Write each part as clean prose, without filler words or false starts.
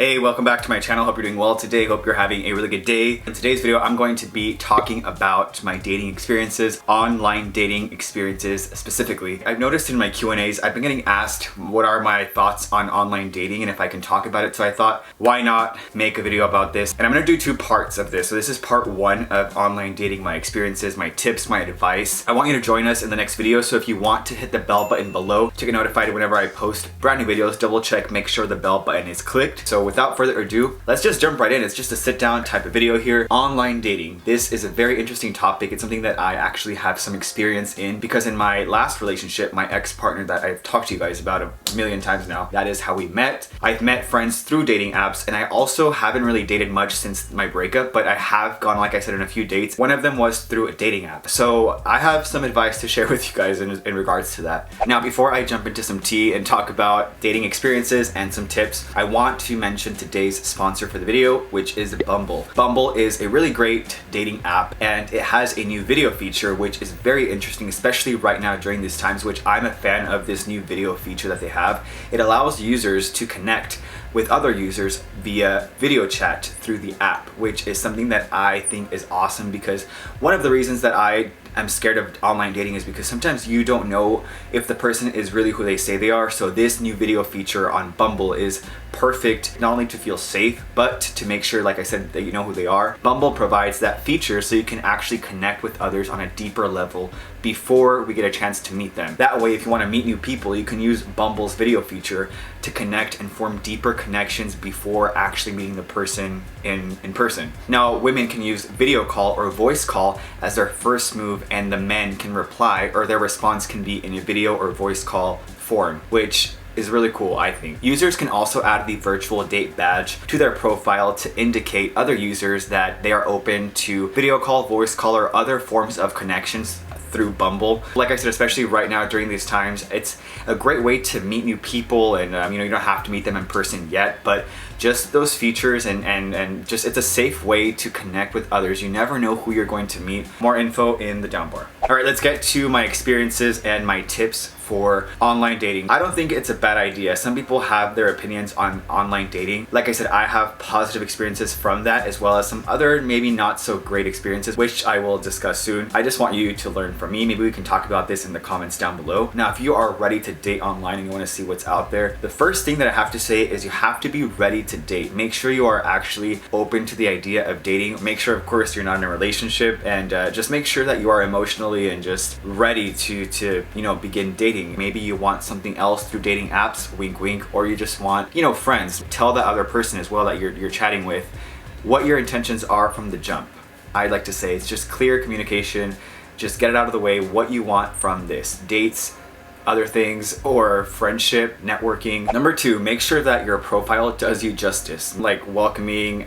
Hey, welcome back to my channel. Hope you're doing well today. Hope you're having a really good day. In today's video, I'm going to be talking about my dating experiences, online dating experiences specifically. I've noticed in my Q&As, I've been getting asked what are my thoughts on online dating and if I can talk about it. So I thought, why not make a video about this? And I'm gonna do two parts of this. So this is part one of online dating, my experiences, my tips, my advice. I want you to join us in the next video. So if you want to hit the bell button below to get notified whenever I post brand new videos, double check, make sure the bell button is clicked. So without further ado, let's just jump right in. It's just a sit down type of video here. Online dating. This is a very interesting topic. It's something that I actually have some experience in because in my last relationship, my ex-partner that I've talked to you guys about a million times now, that is how we met. I've met friends through dating apps, and I also haven't really dated much since my breakup, but I have gone, like I said, on a few dates. One of them was through a dating app. So I have some advice to share with you guys in regards to that. Now, before I jump into some tea and talk about dating experiences and some tips, I want to mention today's sponsor for the video, which is Bumble. Bumble is a really great dating app, and it has a new video feature which is very interesting, especially right now during these times, which I'm a fan of this new video feature that they have. It allows users to connect with other users via video chat through the app, which is something that I think is awesome because one of the reasons that I'm scared of online dating is because sometimes you don't know if the person is really who they say they are. So this new video feature on Bumble is perfect, not only to feel safe, but to make sure, like I said, that you know who they are. Bumble provides that feature so you can actually connect with others on a deeper level before we get a chance to meet them. That way, if you want to meet new people, you can use Bumble's video feature to connect and form deeper connections before actually meeting the person in person. Now, women can use video call or voice call as their first move, and the men can reply, or their response can be in a video or voice call form, which is really cool, I think. Users can also add the virtual date badge to their profile to indicate other users that they are open to video call, voice call, or other forms of connections through Bumble. Like I said, especially right now during these times, it's a great way to meet new people, and you don't have to meet them in person yet, but just those features and just it's a safe way to connect with others. You never know who you're going to meet. More info in the down bar. All right, let's get to my experiences and my tips for online dating. I don't think it's a bad idea. Some people have their opinions on online dating. Like I said, I have positive experiences from that, as well as some other maybe not so great experiences, which I will discuss soon. I just want you to learn from me. Maybe we can talk about this in the comments down below. Now, if you are ready to date online and you want to see what's out there, the first thing that I have to say is you have to be ready to date. Make sure you are actually open to the idea of dating. Make sure, of course, you're not in a relationship, and just make sure that you are emotionally and just ready to begin dating. Maybe you want something else through dating apps, wink wink, or you just want, friends. Tell the other person as well that you're chatting with what your intentions are from the jump. I'd like to say it's just clear communication. Just get it out of the way, what you want from this. Dates, other things, or friendship, networking. Number two, make sure that your profile does you justice, like welcoming,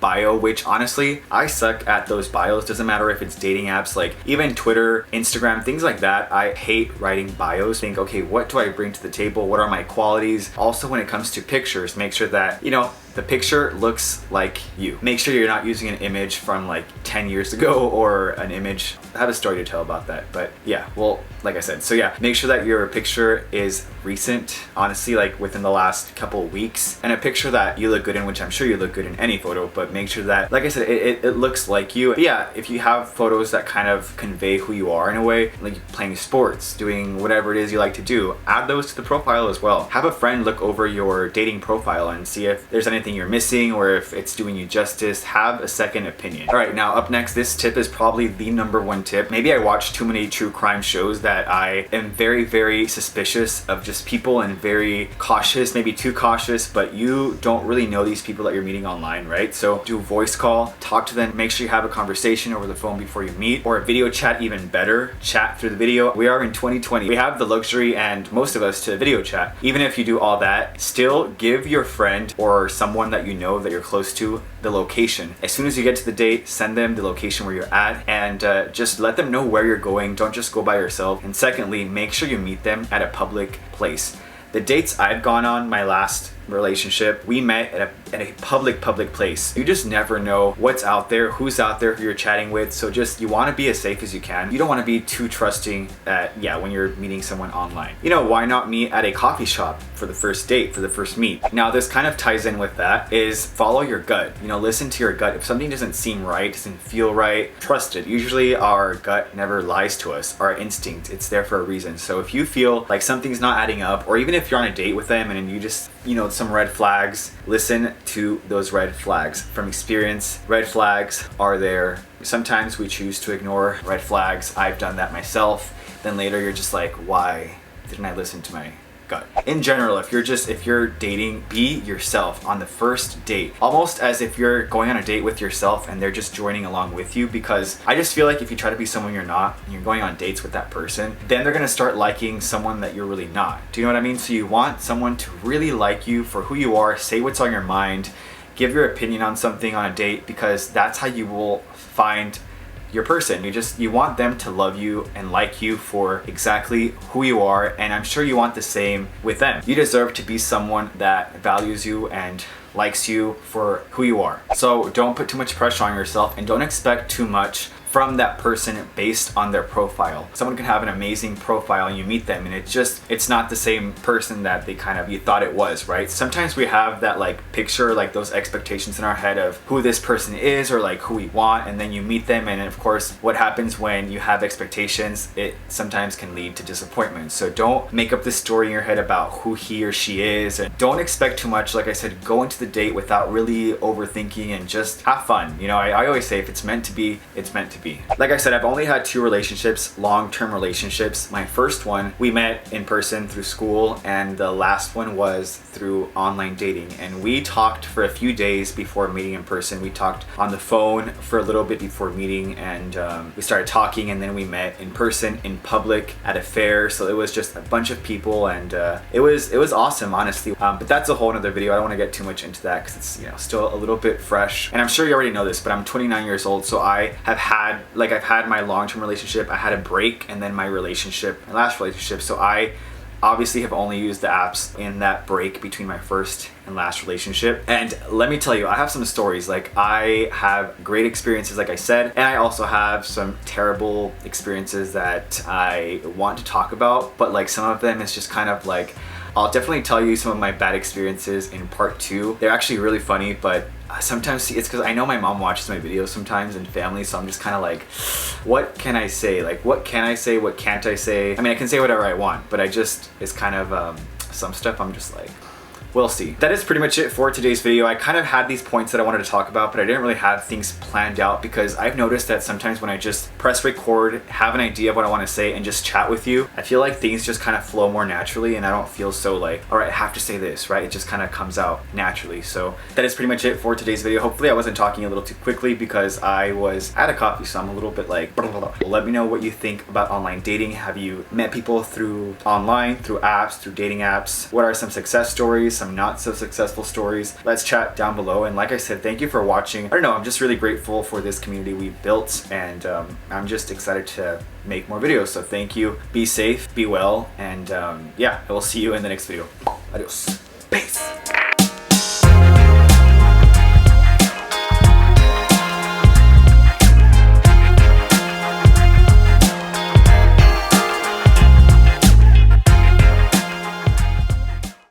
bio, which honestly, I suck at those bios. Doesn't matter if it's dating apps, like even Twitter, Instagram, things like that. I hate writing bios. Think, okay, what do I bring to the table? What are my qualities? Also, when it comes to pictures, make sure that, the picture looks like you. Make sure you're not using an image from like 10 years ago or an image. I have a story to tell about that, but yeah, well, like I said, so yeah, make sure that your picture is recent, honestly, like within the last couple of weeks, and a picture that you look good in, which I'm sure you look good in any photo, but make sure that, like I said, it looks like you. But yeah, if you have photos that kind of convey who you are in a way, like playing sports, doing whatever it is you like to do, add those to the profile as well. Have a friend look over your dating profile and see if there's anything you're missing or if it's doing you justice. Have a second opinion. All right, now up next, this tip is probably the number one tip. Maybe I watch too many true crime shows that I am very, very suspicious of just people and very cautious, maybe too cautious, but you don't really know these people that you're meeting online, right? So do a voice call, talk to them, make sure you have a conversation over the phone before you meet, or a video chat, even better, chat through the video. We are in 2020. We have the luxury, and most of us, to video chat. Even if you do all that, still give your friend or someone that you know that you're close to the location. As soon as you get to the date, send them the location where you're at, and just let them know where you're going. Don't just go by yourself. And secondly, make sure you meet them at a public place. The dates I've gone on, my last relationship, we met at a public place. You just never know what's out there, who's out there, who you're chatting with. So just, you want to be as safe as you can. You don't want to be too trusting when you're meeting someone online. You know, why not meet at a coffee shop for the first date, for the first meet? Now this kind of ties in with that, is follow your gut. You know, listen to your gut. If something doesn't seem right, doesn't feel right, trust it. Usually our gut never lies to us. Our instinct, it's there for a reason. So if you feel like something's not adding up, or even if you're on a date with them and you just, you know, some red flags, listen to those red flags. From experience, red flags are there. Sometimes we choose to ignore red flags. I've done that myself. Then later you're just like, why didn't I listen to my gut? In general, if you're dating, be yourself on the first date, almost as if you're going on a date with yourself and they're just joining along with you. Because I just feel like if you try to be someone you're not and you're going on dates with that person, then they're gonna start liking someone that you're really not. Do you know what I mean? So you want someone to really like you for who you are, say what's on your mind, give your opinion on something on a date, because that's how you will find your person. You want them to love you and like you for exactly who you are, and I'm sure you want the same with them. You deserve to be someone that values you and likes you for who you are. So don't put too much pressure on yourself and don't expect too much from that person based on their profile. Someone can have an amazing profile and you meet them and it's not the same person that you thought it was, right? Sometimes we have that like picture, like those expectations in our head of who this person is or like who we want, and then you meet them, and of course what happens when you have expectations, it sometimes can lead to disappointment. So don't make up this story in your head about who he or she is, and don't expect too much. Like I said, go into the date without really overthinking and just have fun. You know, I always say if it's meant to be, it's meant to be. Like I said, I've only had 2 relationships, long-term relationships. My first one, we met in person through school, and the last one was through online dating. And we talked for a few days before meeting in person. We talked on the phone for a little bit before meeting, and we started talking, and then we met in person in public at a fair. So it was just a bunch of people, and it was awesome, honestly. But that's a whole nother video. I don't want to get too much into that because it's, you know, still a little bit fresh. And I'm sure you already know this, but I'm 29 years old, so I've had my long-term relationship, I had a break, and then my last relationship. So I obviously have only used the apps in that break between my first and last relationship. And let me tell you, I have some stories. Like, I have great experiences, like I said, and I also have some terrible experiences that I want to talk about, but like some of them is just kind of like, I'll definitely tell you some of my bad experiences in part 2. They're actually really funny, but sometimes it's because I know my mom watches my videos sometimes and family, so I'm just kind of like, what can I say? Like, what can I say? What can't I say? I mean, I can say whatever I want, but it's kind of some stuff I'm just like, we'll see. That is pretty much it for today's video. I kind of had these points that I wanted to talk about, but I didn't really have things planned out because I've noticed that sometimes when I just press record, have an idea of what I want to say, and just chat with you, I feel like things just kind of flow more naturally, and I don't feel so like, all right, I have to say this, right? It just kind of comes out naturally. So that is pretty much it for today's video. Hopefully I wasn't talking a little too quickly because I was at a coffee, so I'm a little bit like, blah, blah, blah. Let me know what you think about online dating. Have you met people through online, through apps, through dating apps? What are some success stories? Some not so successful stories? Let's chat down below. And like I said, thank you for watching. I don't know, I'm just really grateful for this community we've built, and I'm just excited to make more videos. So thank you. Be safe, be well, and yeah, I will see you in the next video. Adios. Peace.